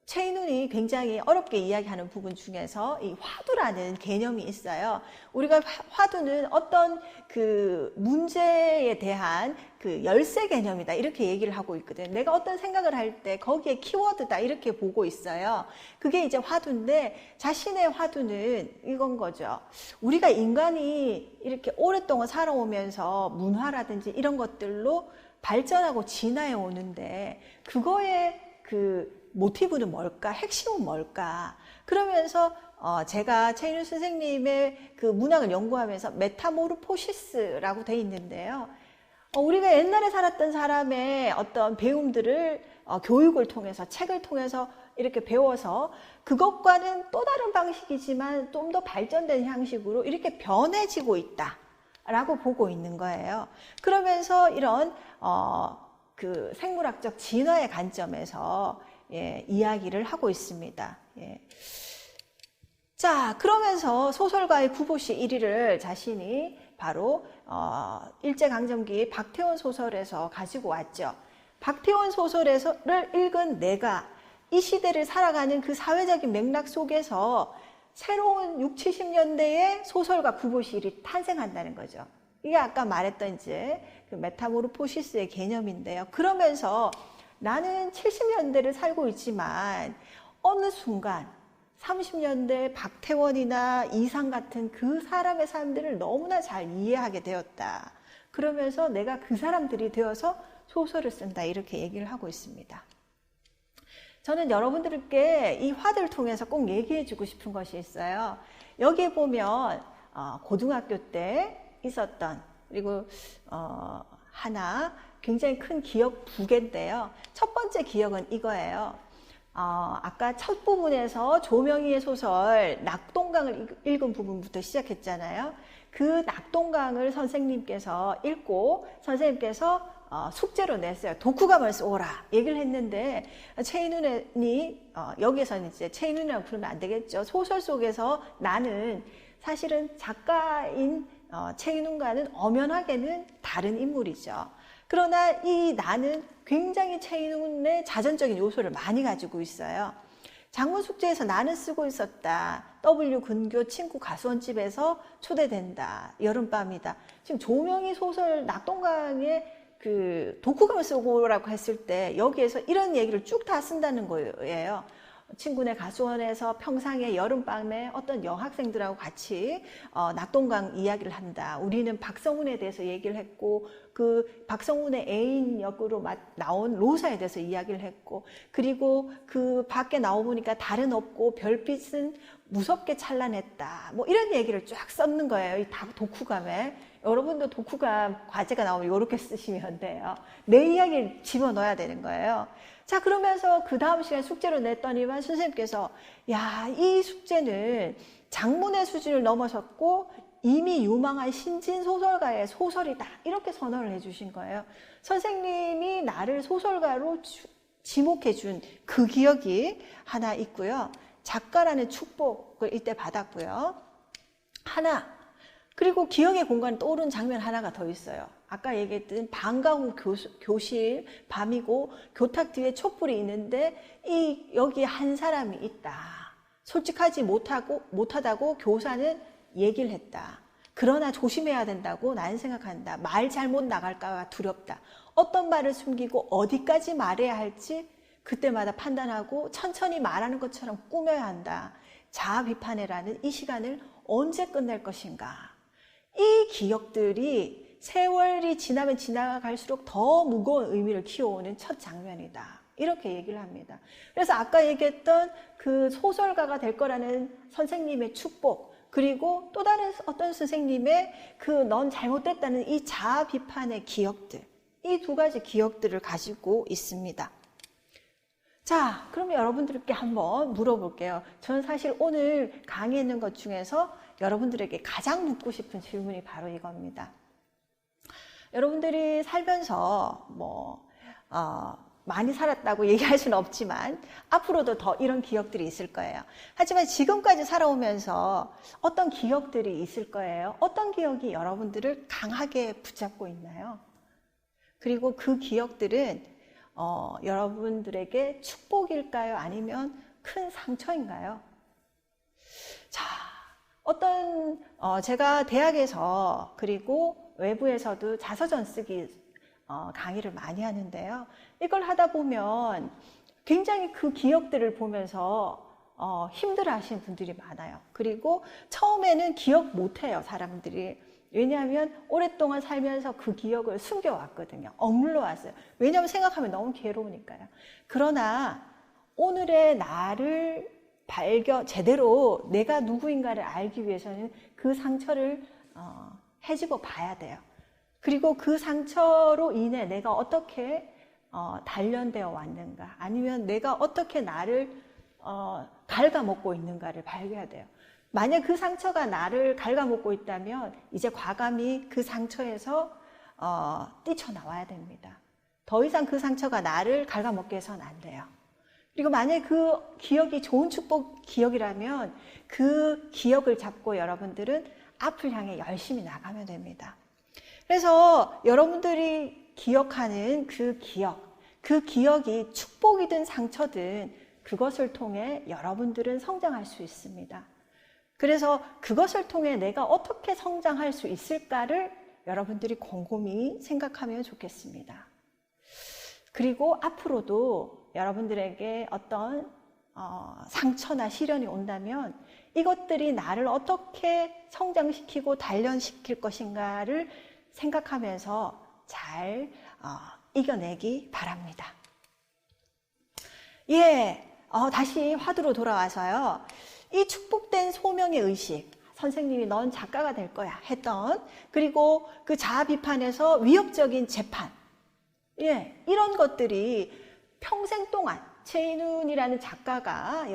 최인훈이 굉장히 어렵게 이야기하는 부분 중에서 이 화두라는 개념이 있어요. 우리가 화두는 어떤 그 문제에 대한 그 열쇠 개념이다. 이렇게 얘기를 하고 있거든. 내가 어떤 생각을 할 때 거기에 키워드다. 이렇게 보고 있어요. 그게 이제 화두인데 자신의 화두는 이건 거죠. 우리가 인간이 이렇게 오랫동안 살아오면서 문화라든지 이런 것들로 발전하고 진화해 오는데 그거의 그 모티브는 뭘까? 핵심은 뭘까? 그러면서 제가 최인훈 선생님의 그 문학을 연구하면서 메타모르포시스라고 돼 있는데요. 우리가 옛날에 살았던 사람의 어떤 배움들을 교육을 통해서 책을 통해서 이렇게 배워서 그것과는 또 다른 방식이지만 좀 더 발전된 형식으로 이렇게 변해지고 있다라고 보고 있는 거예요. 그러면서 이런 그 생물학적 진화의 관점에서 이야기를 하고 있습니다. 자, 그러면서 소설가의 구보시 1위를 자신이 바로 일제강점기 박태원 소설에서 가지고 왔죠. 박태원 소설을 읽은 내가 이 시대를 살아가는 그 사회적인 맥락 속에서 새로운 60, 70년대의 소설가 구보시 1위 탄생한다는 거죠. 이게 아까 말했던 이제 그 메타모르포시스의 개념인데요. 그러면서 나는 70년대를 살고 있지만 어느 순간 30년대 박태원이나 이상 같은 그 사람의 삶들을 너무나 잘 이해하게 되었다. 그러면서 내가 그 사람들이 되어서 소설을 쓴다. 이렇게 얘기를 하고 있습니다. 저는 여러분들께 이 화두를 통해서 꼭 얘기해 주고 싶은 것이 있어요. 여기에 보면 고등학교 때 있었던 그리고 하나 굉장히 큰 기억 두 개인데요. 첫 번째 기억은 이거예요. 아까 첫 부분에서 조명희의 소설 낙동강을 읽은 부분부터 시작했잖아요. 그 낙동강을 선생님께서 읽고 선생님께서 숙제로 냈어요. 독후감을 써오라 얘기를 했는데 최인훈이 여기에서는 이제 최인훈이라고 부르면 안 되겠죠. 소설 속에서 나는 사실은 작가인 최인훈과는 엄연하게는 다른 인물이죠. 그러나 이 나는 굉장히 최인훈의 자전적인 요소를 많이 가지고 있어요. 장문숙제에서 나는 쓰고 있었다. W 근교 친구 가수원집에서 초대된다. 여름밤이다. 지금 조명희 소설 낙동강에 그 독후감을 쓰고 오라고 했을 때 여기에서 이런 얘기를 쭉 다 쓴다는 거예요. 친구네 가수원에서 평상의 여름밤에 어떤 여학생들하고 같이 낙동강 이야기를 한다. 우리는 박성훈에 대해서 얘기를 했고 그 박성훈의 애인 역으로 나온 로사에 대해서 이야기를 했고 그리고 그 밖에 나와보니까 달은 없고 별빛은 무섭게 찬란했다. 뭐 이런 얘기를 쫙 썼는 거예요. 이 독후감에. 여러분도 독후감 과제가 나오면 이렇게 쓰시면 돼요. 내 이야기를 집어넣어야 되는 거예요. 자, 그러면서 그 다음 시간에 숙제로 냈더니만 선생님께서 야, 이 숙제는 장문의 수준을 넘어섰고 이미 유망한 신진 소설가의 소설이다. 이렇게 선언을 해주신 거예요. 선생님이 나를 소설가로 지목해 준 그 기억이 하나 있고요. 작가라는 축복을 이때 받았고요. 그리고 기억의 공간에 떠오른 장면 하나가 더 있어요. 아까 얘기했던 방과 후 교실, 밤이고 교탁 뒤에 촛불이 있는데 여기 한 사람이 있다. 솔직하지 못하다고 교사는 얘기를 했다. 그러나 조심해야 된다고 나는 생각한다. 말 잘못 나갈까 두렵다. 어떤 말을 숨기고 어디까지 말해야 할지 그때마다 판단하고 천천히 말하는 것처럼 꾸며야 한다. 자아 비판회라는 이 시간을 언제 끝낼 것인가. 이 기억들이 세월이 지나면 지나갈수록 더 무거운 의미를 키워오는 첫 장면이다. 이렇게 얘기를 합니다. 그래서 아까 얘기했던 그 소설가가 될 거라는 선생님의 축복, 그리고 또 다른 어떤 선생님의 그 넌 잘못됐다는 이 자아 비판의 기억들, 이 두 가지 기억들을 가지고 있습니다. 자, 그럼 여러분들께 한번 물어볼게요. 저는 사실 오늘 강의했는 것 중에서 여러분들에게 가장 묻고 싶은 질문이 바로 이겁니다. 여러분들이 살면서 많이 살았다고 얘기할 수는 없지만 앞으로도 더 이런 기억들이 있을 거예요. 하지만 지금까지 살아오면서 어떤 기억들이 있을 거예요. 어떤 기억이 여러분들을 강하게 붙잡고 있나요? 그리고 그 기억들은 여러분들에게 축복일까요? 아니면 큰 상처인가요? 자, 제가 대학에서 그리고 외부에서도 자서전 쓰기 강의를 많이 하는데요. 이걸 하다 보면 굉장히 그 기억들을 보면서 힘들어 하시는 분들이 많아요. 그리고 처음에는 기억 못해요, 사람들이. 왜냐하면 오랫동안 살면서 그 기억을 숨겨왔거든요. 억눌러 왔어요. 왜냐하면 생각하면 너무 괴로우니까요. 그러나 오늘의 나를 제대로 내가 누구인가를 알기 위해서는 그 상처를 헤집어 봐야 돼요. 그리고 그 상처로 인해 내가 어떻게 단련되어 왔는가, 아니면 내가 어떻게 나를 갉아먹고 있는가를 발견해야 돼요. 만약 그 상처가 나를 갉아먹고 있다면 이제 과감히 그 상처에서 뛰쳐나와야 됩니다. 더 이상 그 상처가 나를 갉아먹게 해서는 안 돼요. 그리고 만약 그 기억이 좋은 축복 기억이라면 그 기억을 잡고 여러분들은 앞을 향해 열심히 나가면 됩니다. 그래서 여러분들이 기억하는 그 기억이 축복이든 상처든 그것을 통해 여러분들은 성장할 수 있습니다. 그래서 그것을 통해 내가 어떻게 성장할 수 있을까를 여러분들이 곰곰이 생각하면 좋겠습니다. 그리고 앞으로도 여러분들에게 어떤 상처나 시련이 온다면 이것들이 나를 어떻게 성장시키고 단련시킬 것인가를 생각하면서 잘 이겨내기 바랍니다. 다시 화두로 돌아와서요. 이 축복된 소명의 의식, 선생님이 넌 작가가 될 거야 했던, 그리고 그 자아 비판에서 위협적인 재판, 이런 것들이 평생 동안 최인훈이라는 작가가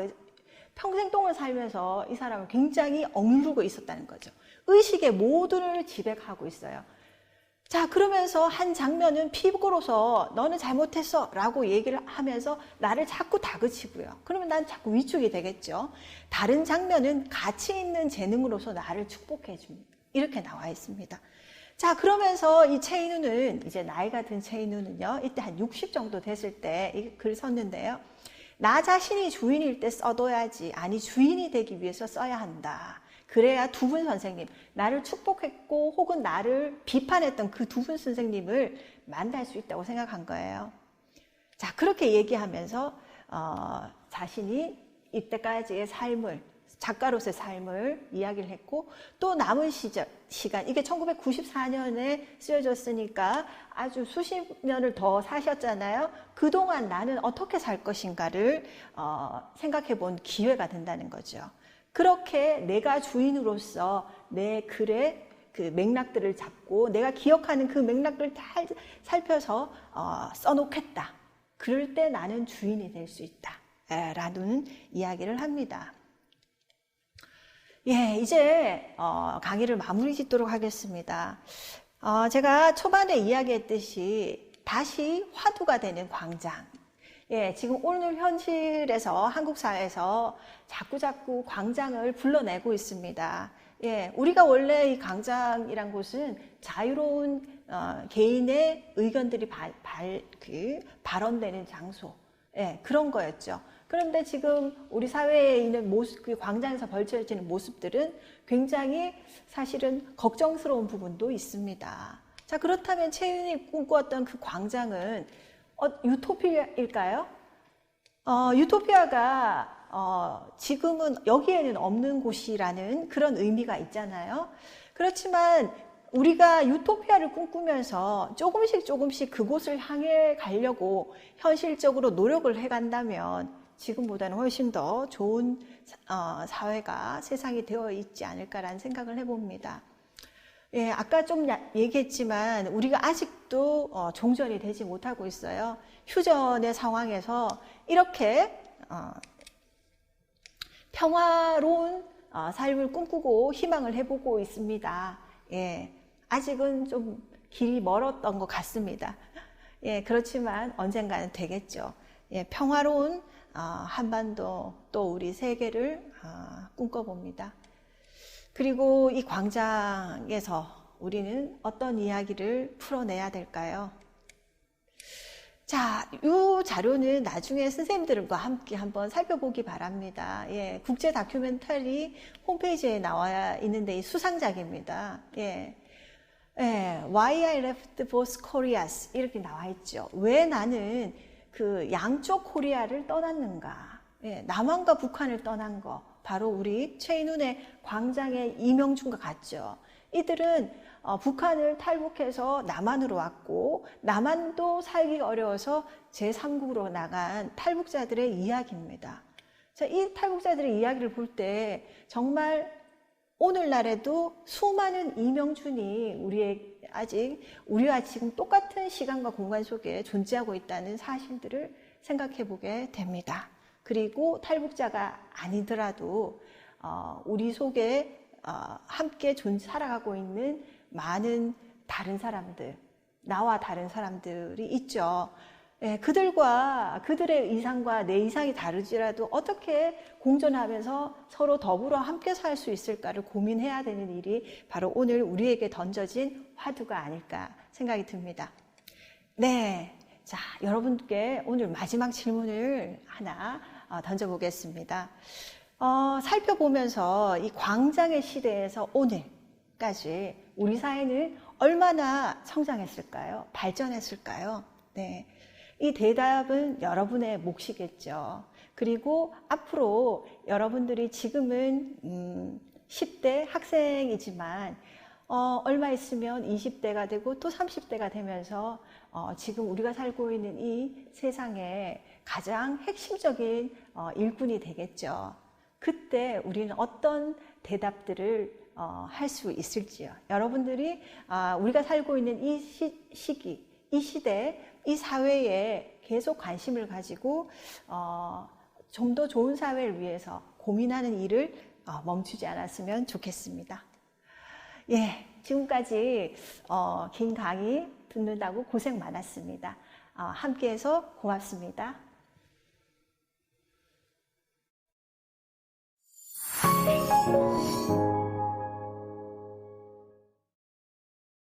평생 동안 살면서 이 사람을 굉장히 억누르고 있었다는 거죠. 의식의 모두를 지배하고 있어요. 자, 그러면서 한 장면은 피고로서 너는 잘못했어 라고 얘기를 하면서 나를 자꾸 다그치고요. 그러면 난 자꾸 위축이 되겠죠. 다른 장면은 가치 있는 재능으로서 나를 축복해 줍니다. 이렇게 나와 있습니다. 자, 그러면서 이 최인훈은, 이제 나이가 든 최인훈은요, 이때 한 60 정도 됐을 때 이 글을 썼는데요. 나 자신이 주인일 때 써둬야지, 아니 주인이 되기 위해서 써야 한다. 그래야 두 분 선생님, 나를 축복했고 혹은 나를 비판했던 그 두 분 선생님을 만날 수 있다고 생각한 거예요. 자, 그렇게 얘기하면서 자신이 이때까지의 삶을, 작가로서의 삶을 이야기를 했고, 또 남은 시간, 이게 1994년에 쓰여졌으니까 아주 수십 년을 더 사셨잖아요. 그동안 나는 어떻게 살 것인가를 생각해 본 기회가 된다는 거죠. 그렇게 내가 주인으로서 내 글의 그 맥락들을 잡고 내가 기억하는 그 맥락들을 다 살펴서 써놓겠다. 그럴 때 나는 주인이 될 수 있다. 라는 이야기를 합니다. 이제 강의를 마무리 짓도록 하겠습니다. 제가 초반에 이야기했듯이 다시 화두가 되는 광장. 지금 오늘 현실에서 한국 사회에서 자꾸자꾸 광장을 불러내고 있습니다. 우리가 원래 이 광장이란 곳은 자유로운 개인의 의견들이 발언되는 장소, 예, 그런 거였죠. 그런데 지금 우리 사회에 있는 모습, 그 광장에서 벌쳐지는 모습들은 굉장히 사실은 걱정스러운 부분도 있습니다. 자, 그렇다면 채윤이 꿈꾸었던 그 광장은 유토피아일까요? 유토피아가 지금은 여기에는 없는 곳이라는 그런 의미가 있잖아요. 그렇지만 우리가 유토피아를 꿈꾸면서 조금씩 그곳을 향해 가려고 현실적으로 노력을 해간다면 지금보다는 훨씬 더 좋은 사회가, 세상이 되어 있지 않을까라는 생각을 해봅니다. 예, 아까 좀 얘기했지만 우리가 아직도 종전이 되지 못하고 있어요. 휴전의 상황에서 이렇게 평화로운 삶을 꿈꾸고 희망을 해보고 있습니다. 예, 아직은 좀 길이 멀었던 것 같습니다. 예, 그렇지만 언젠가는 되겠죠. 예, 평화로운 한반도, 또 우리 세계를 꿈꿔봅니다. 그리고 이 광장에서 우리는 어떤 이야기를 풀어내야 될까요? 자, 이 자료는 나중에 선생님들과 함께 한번 살펴보기 바랍니다. 예, 국제 다큐멘터리 홈페이지에 나와 있는데 이 수상작입니다. 예, Why I Left Both Koreas 이렇게 나와 있죠. 왜 나는 그 양쪽 코리아를 떠났는가? 예, 남한과 북한을 떠난 거 바로 우리 최인훈의 광장의 이명준과 같죠. 이들은 북한을 탈북해서 남한으로 왔고 남한도 살기 어려워서 제3국으로 나간 탈북자들의 이야기입니다. 자, 이 탈북자들의 이야기를 볼 때 정말 오늘날에도 수많은 이명준이 우리와 지금 똑같은 시간과 공간 속에 존재하고 있다는 사실들을 생각해 보게 됩니다. 그리고 탈북자가 아니더라도 우리 속에 함께 살아가고 있는 많은 다른 사람들, 나와 다른 사람들이 있죠. 예, 그들의 이상과 내 이상이 다르지라도 어떻게 공존하면서 서로 더불어 함께 살 수 있을까를 고민해야 되는 일이 바로 오늘 우리에게 던져진 화두가 아닐까 생각이 듭니다. 네, 자, 여러분께 오늘 마지막 질문을 하나 던져보겠습니다. 살펴보면서 이 광장의 시대에서 오늘까지 우리 사회는 얼마나 성장했을까요? 발전했을까요? 네. 이 대답은 여러분의 몫이겠죠. 그리고 앞으로 여러분들이 지금은 10대 학생이지만 얼마 있으면 20대가 되고 또 30대가 되면서 지금 우리가 살고 있는 이 세상에 가장 핵심적인 일꾼이 되겠죠. 그때 우리는 어떤 대답들을 할 수 있을지요. 여러분들이 우리가 살고 있는 이 시기, 이 시대, 이 사회에 계속 관심을 가지고 좀 더 좋은 사회를 위해서 고민하는 일을 멈추지 않았으면 좋겠습니다. 예, 지금까지 긴 강의 듣는다고 고생 많았습니다. 함께해서 고맙습니다.